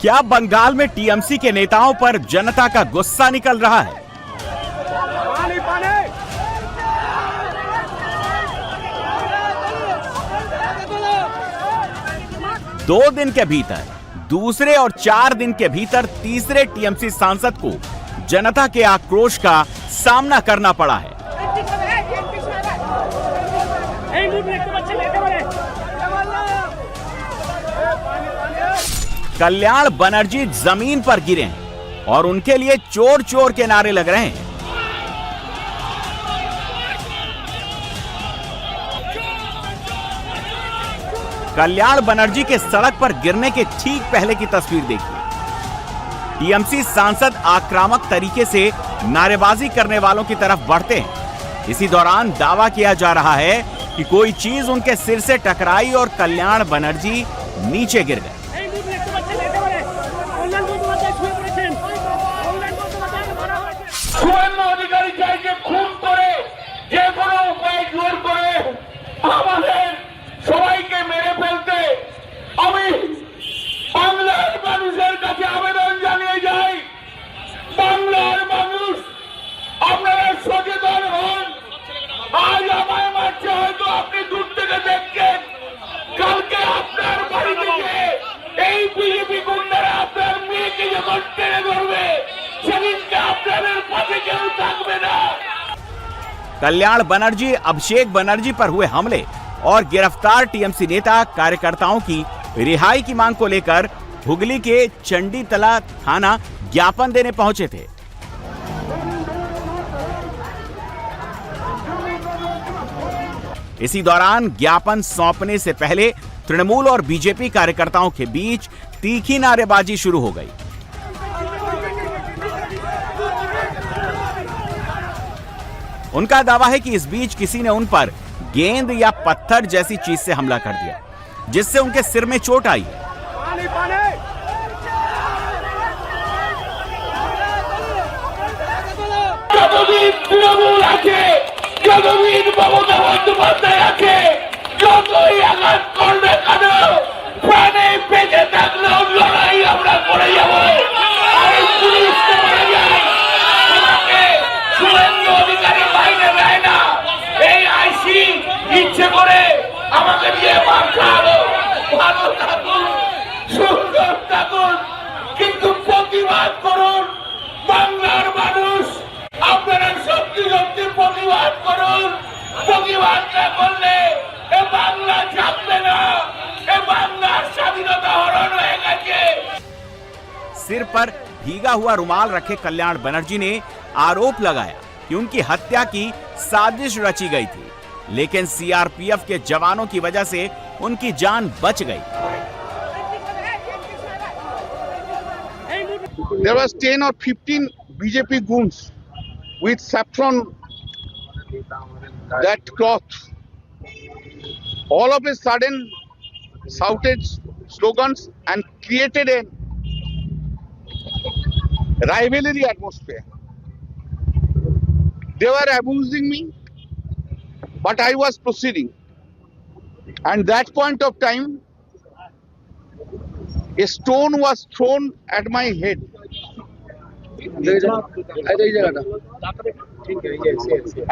क्या बंगाल में टीएमसी के नेताओं पर जनता का गुस्सा निकल रहा है? दो दिन के भीतर दूसरे और 4 दिन के भीतर तीसरे टीएमसी सांसद को जनता के आक्रोश का सामना करना पड़ा है। कल्याण बनर्जी जमीन पर गिरे हैं और उनके लिए चोर चोर के नारे लग रहे हैं। कल्याण बनर्जी के सड़क पर गिरने के ठीक पहले की तस्वीर देखिए। टीएमसी सांसद आक्रामक तरीके से नारेबाजी करने वालों की तरफ बढ़ते हैं। इसी दौरान दावा किया जा रहा है कि कोई चीज उनके सिर से टकराई और कल्याण बनर्जी नीचे गिर गए। कल्याण बनर्जी अभिषेक बनर्जी पर हुए हमले और गिरफ्तार टीएमसी नेता कार्यकर्ताओं की रिहाई की मांग को लेकर हुगली के चंडीतला थाना ज्ञापन देने पहुंचे थे। इसी दौरान ज्ञापन सौंपने से पहले तृणमूल और बीजेपी कार्यकर्ताओं के बीच तीखी नारेबाजी शुरू हो गई। उनका दावा है कि इस बीच किसी ने उन पर गेंद या पत्थर जैसी चीज से हमला कर दिया, जिससे उनके सिर में चोट आई। কিন্তু প্রতিবাদ করুন বাংলার মানুষ, আপনারা সত্যি সত্যি প্রতিবাদ করুন। প্রতিবাদ না করলে এ বাংলা চাপবে না, এ বাংলার স্বাধীনতা হরণ হয়ে গেছে। सिर पर भीगा हुआ रुमाल रखे कल्याण बनर्जी ने आरोप लगाया कि उनकी हत्या की साजिश रची गई थी, लेकिन सीआरपीएफ के जवानों की वजह से उनकी जान बच गई। There was 10 or 15 BJP goons with saffron that cloth. All of a sudden shouted slogans and created a rivalry atmosphere. They were abusing me, but I was proceeding. And that point of time, a stone was thrown at my head.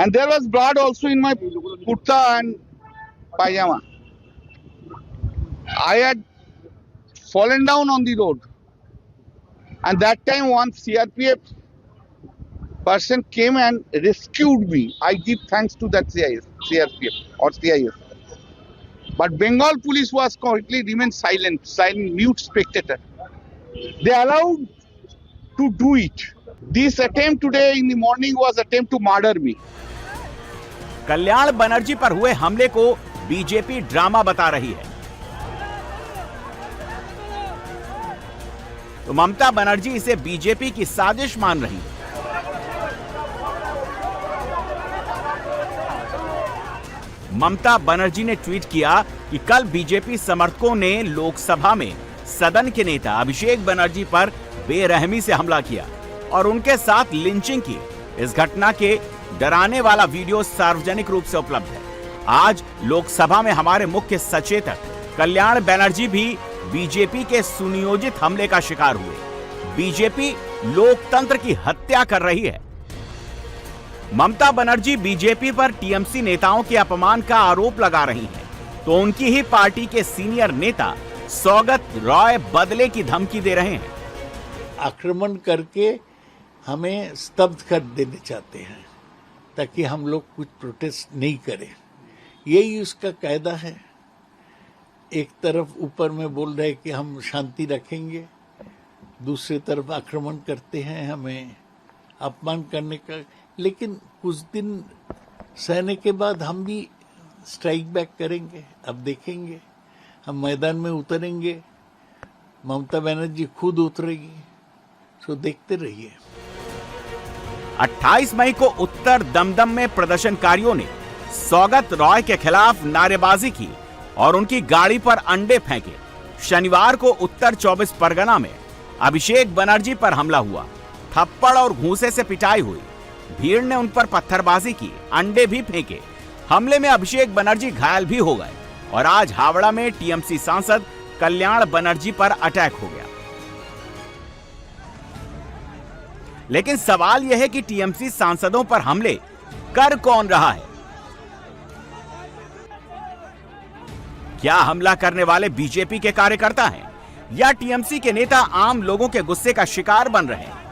And there was blood also in my kurta and pajama. I had fallen down on the road. And that time one CRPF person came and rescued me. I give thanks to that CRPF or CIS. But Bengal police was completely remained silent, mute spectator. They allowed to do it. This attempt today in the morning was attempt to murder me. Kalyan Banerjee पर हुए हमले को BJP drama बता रही है, तो ममता बनर्जी इसे BJP की साजिश मान रही है। ममता बनर्जी ने ट्वीट किया कि कल बीजेपी समर्थकों ने लोकसभा में सदन के नेता अभिषेक बनर्जी पर बेरहमी से हमला किया और उनके साथ लिंचिंग की। इस घटना के डराने वाला वीडियो सार्वजनिक रूप से उपलब्ध है। आज लोकसभा में हमारे मुख्य सचेतक कल्याण बनर्जी भी बीजेपी के सुनियोजित हमले का शिकार हुए। बीजेपी लोकतंत्र की हत्या कर रही है। ममता बनर्जी बीजेपी पर टीएमसी नेताओं के अपमान का आरोप लगा रही हैं, तो उनकी ही पार्टी के सीनियर नेता सौगत रॉय बदले की धमकी दे रहे हैं। आक्रमण करके हमें स्तब्ध कर देना चाहते हैं ताकि हम लोग कुछ प्रोटेस्ट नहीं करें। यही उसका कायदा है। एक तरफ ऊपर में बोल रहे कि हम शांति रखेंगे, दूसरी तरफ आक्रमण करते हैं हमें अपमान करने का। लेकिन कुछ दिन सहने के बाद हम भी स्ट्राइक बैक करेंगे। अब देखेंगे, हम मैदान में उतरेंगे, ममता बनर्जी खुद उतरेगी, तो देखते रहिए। 28 मई को उत्तर दमदम में प्रदर्शनकारियों ने सौगत रॉय के खिलाफ नारेबाजी की और उनकी गाड़ी पर अंडे फेंके। शनिवार को उत्तर 24 परगना में अभिषेक बनर्जी पर हमला हुआ। थप्पड़ और घूंसे से पिटाई हुई। भीड़ ने उन पर पत्थरबाजी की, अंडे भी फेंके। हमले में अभिषेक बनर्जी घायल भी हो गए और आज हावड़ा में टीएमसी सांसद कल्याण बनर्जी पर अटैक हो गया। लेकिन सवाल यह है कि टीएमसी सांसदों पर हमले कर कौन रहा है? क्या हमला करने वाले बीजेपी के कार्यकर्ता हैं या टीएमसी के नेता आम लोगों के गुस्से का शिकार बन रहे हैं?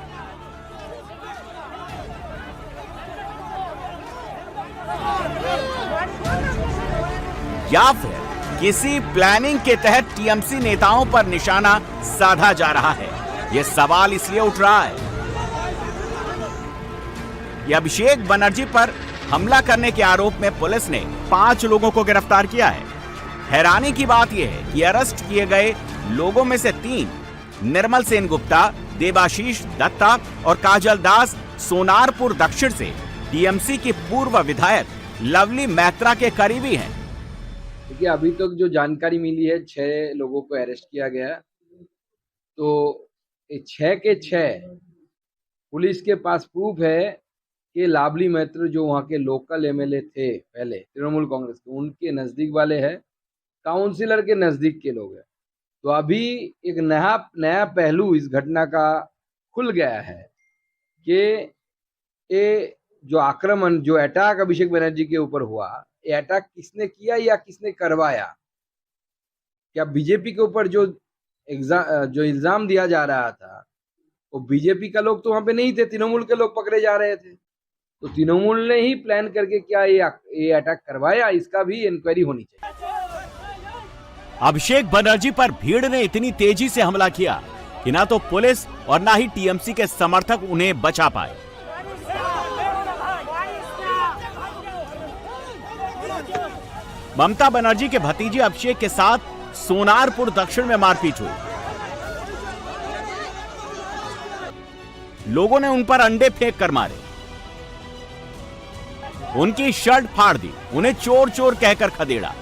या फिर किसी प्लानिंग के तहत टीएमसी नेताओं पर निशाना साधा जा रहा है? यह सवाल इसलिए उठ रहा है कि अभिषेक बनर्जी पर हमला करने के आरोप में पुलिस ने 5 लोगों को गिरफ्तार किया है। हैरानी की बात यह है कि अरेस्ट किए गए लोगों में से 3 निर्मल सेन गुप्ता, देवाशीष दत्ता और काजल दास सोनारपुर दक्षिण से टीएमसी की पूर्व विधायक लवली मैत्रा के करीबी हैं। देखिए, अभी तक जो जानकारी मिली है 6 लोगों को अरेस्ट किया गया। तो 6 के 6 पुलिस के पास प्रूफ है कि लावली मैत्र जो वहाँ के लोकल एमएलए थे पहले तृणमूल कांग्रेस के, उनके नजदीक वाले हैं, काउंसिलर के नजदीक के लोग हैं। तो अभी एक नया पहलू इस घटना का खुल गया है कि ये जो आक्रमण, जो अटैक अभिषेक बनर्जी के ऊपर हुआ, ये अटैक किसने किया या किसने करवाया? क्या बीजेपी के ऊपर जो इल्जाम दिया जा रहा था वो बीजेपी का लोग तो वहां पे नहीं थे, तृणमूल के लोग पकड़े जा रहे थे। तो तृणमूल ने ही प्लान करके क्या ये अटैक करवाया, इसका भी इंक्वायरी होनी चाहिए। अभिषेक बनर्जी पर भीड़ ने इतनी तेजी से हमला किया कि ना तो पुलिस और ना ही टीएमसी के समर्थक उन्हें बचा पाए। ममता बनर्जी के भतीजे अभिषेक के साथ सोनारपुर दक्षिण में मारपीट हुई। लोगों ने उन पर अंडे फेंक कर मारे, उनकी शर्ट फाड़ दी, उन्हें चोर चोर कहकर खदेड़ा।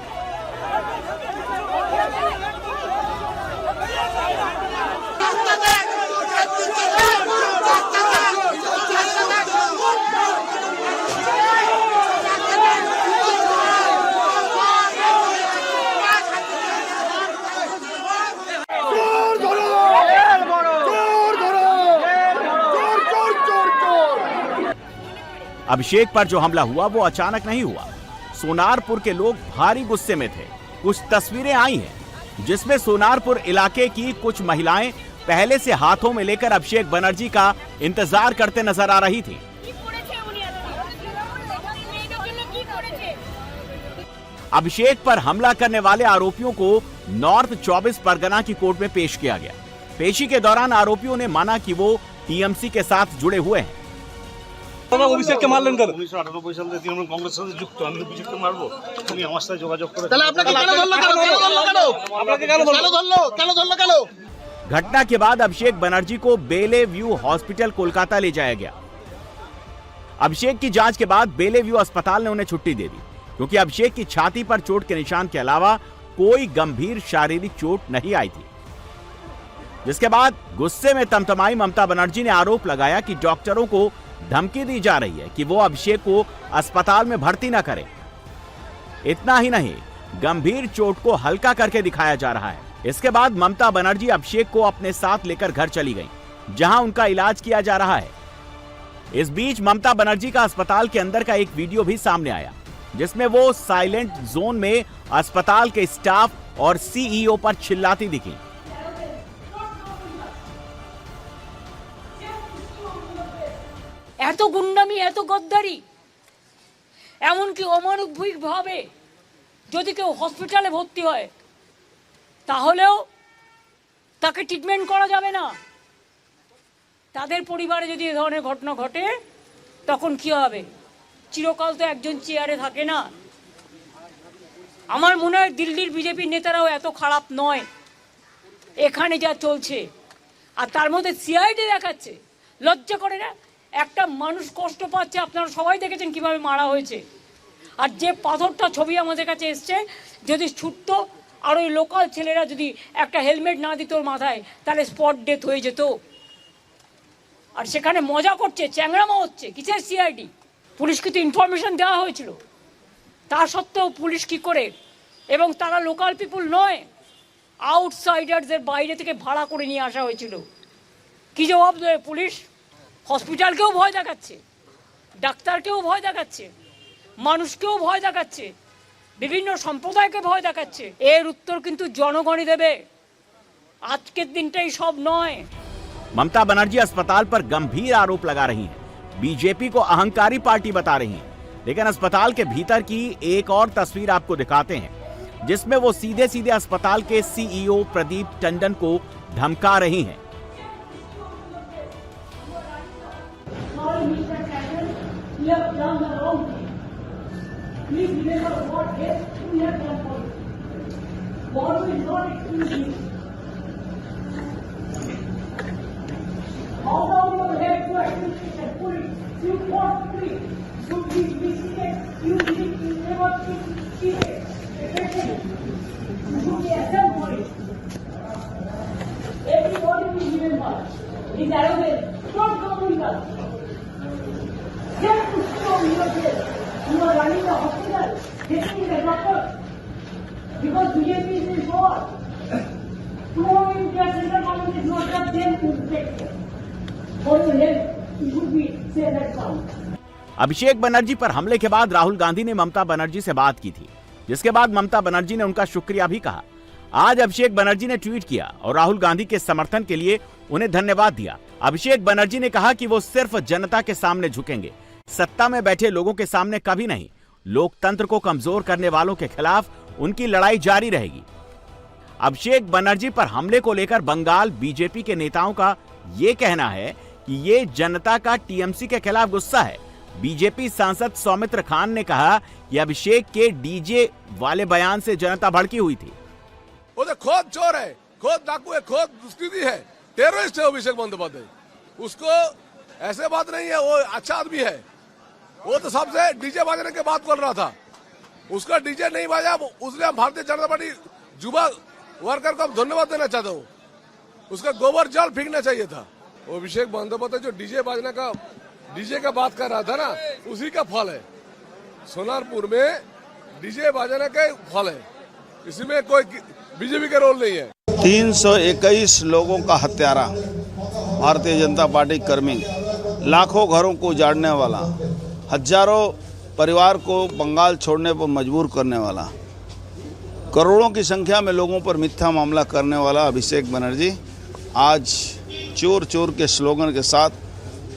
अभिषेक पर जो हमला हुआ वो अचानक नहीं हुआ। सोनारपुर के लोग भारी गुस्से में थे। कुछ तस्वीरें आई हैं जिसमें सोनारपुर इलाके की कुछ महिलाएं पहले से हाथों में लेकर अभिषेक बनर्जी का इंतजार करते नजर आ रही थी। अभिषेक पर हमला करने वाले आरोपियों को नॉर्थ 24 परगना की कोर्ट में पेश किया गया। पेशी के दौरान आरोपियों ने माना कि वो टीएमसी के साथ जुड़े हुए हैं। অভিষেককে মারলেন কেন? 1998 সালে তৃণমূল কংগ্রেসের সাথে যুক্ত, আমি অভিষেককে মারবো? তুমি আমার সাথে যোগাযোগ করে তাহলে আপনাকে কেন ধরলো? আপনাকে কেন ধরলো? घटना के बाद अभिषेक बनर्जी को बेले व्यू हॉस्पिटल कोलकाता ले जाया गया। अभिषेक की जांच के बाद बेले व्यू अस्पताल ने उन्हें छुट्टी दे दी, क्योंकि अभिषेक की छाती पर चोट के निशान के अलावा कोई गंभीर शारीरिक चोट नहीं आई थी। जिसके बाद गुस्से में तमतमाई ममता बनर्जी ने आरोप लगाया कि डॉक्टरों को धमकी दी जा रही है कि वो अभिषेक को अस्पताल में भर्ती न करें। इतना ही नहीं, गंभीर चोट को हल्का करके दिखाया जा रहा है। इसके बाद ममता बनर्जी अभिषेक को अपने साथ लेकर घर चली गईं, जहां उनका इलाज किया जा रहा है। इस बीच ममता बनर्जी का अस्पताल के अंदर का एक वीडियो भी सामने आया, जिसमें वो साइलेंट जोन में अस्पताल के स्टाफ और सीईओ पर चिल्लाती दिखी। এত গুন্ডামি, এত গদ্দারি, এমনকি অমানবিকভাবে যদি কেউ হসপিটালে ভর্তি হয় তাহলেও তাকে ট্রিটমেন্ট করা যাবে না। তাদের পরিবারে যদি এই ধরনের ঘটনা ঘটে তখন কি হবে? চিরকাল তো একজন চেয়ারে থাকে না। আমার মনে হয় দিল্লির বিজেপি নেতারাও এত খারাপ নয়। এখানে যা চলছে আর তার মধ্যে সিআইডি দেখাচ্ছে, লজ্জা করে না? একটা মানুষ কষ্ট পাচ্ছে, আপনারা সবাই দেখেছেন কিভাবে মারা হয়েছে। আর যে পাথরটা ছবি আমাদের কাছে এসছে, যদি ছুটতো আর ওই লোকাল ছেলেরা যদি একটা হেলমেট না দিত ওর মাথায়, তাহলে স্পট ডেথ হয়ে যেত। আর সেখানে মজা করছে, চ্যাংড়ামা হচ্ছে। কিসের সিআইডি? পুলিশকে তো ইনফরমেশন দেওয়া হয়েছিল, তা সত্ত্বেও পুলিশ কি করে? এবং তারা লোকাল পিপুল নয়, আউটসাইডারদের বাইরে থেকে ভাড়া করে নিয়ে আসা হয়েছিল। কি জবাব দেবে পুলিশ? হসপিটালকেও ভয় দেখাচ্ছে, ডাক্তারকেও ভয় দেখাচ্ছে, মানুষকেও ভয় দেখাচ্ছে, বিভিন্ন সম্প্রদায়কে ভয় দেখাচ্ছে। এর উত্তর কিন্তু জনগণই দেবে। আজকের দিনটাই সব নয়। ममता बनर्जी अस्पताल पर गंभीर आरोप लगा रही हैं, बीजेपी को अहंकारी पार्टी बता रही हैं। लेकिन अस्पताल के भीतर की एक और तस्वीर आपको दिखाते हैं, जिसमें वो सीधे सीधे अस्पताल के सीईओ प्रदीप टंडन को धमका रही हैं। Because BJP is in power. Tomorrow India central government is not just them to protect them. For your help, you should be say that sound. Abhishek Banerjee पर हमले के बाद राहुल गांधी ने ममता बनर्जी से बात की थी, जिसके बाद ममता बनर्जी ने उनका शुक्रिया भी कहा। आज अभिषेक बनर्जी ने ट्वीट किया और राहुल गांधी के समर्थन के लिए उन्हें धन्यवाद दिया। अभिषेक बनर्जी ने कहा कि वो सिर्फ जनता के सामने झुकेंगे, सत्ता में बैठे लोगों के सामने कभी नहीं। लोकतंत्र को कमजोर करने वालों के खिलाफ उनकी लड़ाई जारी रहेगी। अभिषेक बनर्जी पर हमले को लेकर बंगाल बीजेपी के नेताओं का ये कहना है कि ये जनता का टीएमसी के खिलाफ गुस्सा है। बीजेपी सांसद सौमित्र खान ने कहा कि अभिषेक के डीजे वाले बयान से जनता भड़की हुई थी। वो तो खुद चोर है, खुद डाकू है, खुद दुष्कृति है, टेररिस्ट है अभिषेक बंदोपाध्याय। उसको ऐसे बात नहीं है, वो अच्छा आदमी है। वो तो सबसे डीजे बजाने की बात कर रहा था, उसका डीजे नहीं बजा, उसने हम भारतीय जनता पार्टी युवा वर्कर को धन्यवाद देना चाहता हूँ। उसका गोबर जल फेंकना चाहिए था। वो अभिषेक बंदोपाध्याय जो डीजे का बात कर रहा था ना, उसी का फल है। सोनारपुर में डीजे बजाने का फल है, इसमें कोई बीजेपी का रोल नहीं है। 321 लोगों का हत्यारा, भारतीय जनता पार्टी कर्मी, लाखों घरों को उजाड़ने वाला, हजारों परिवार को बंगाल छोड़ने पर मजबूर करने वाला, करोड़ों की संख्या में लोगों पर मिथ्या मामला करने वाला अभिषेक बनर्जी आज चोर चोर के स्लोगन के साथ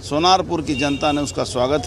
सोनारपुर की जनता ने उसका स्वागत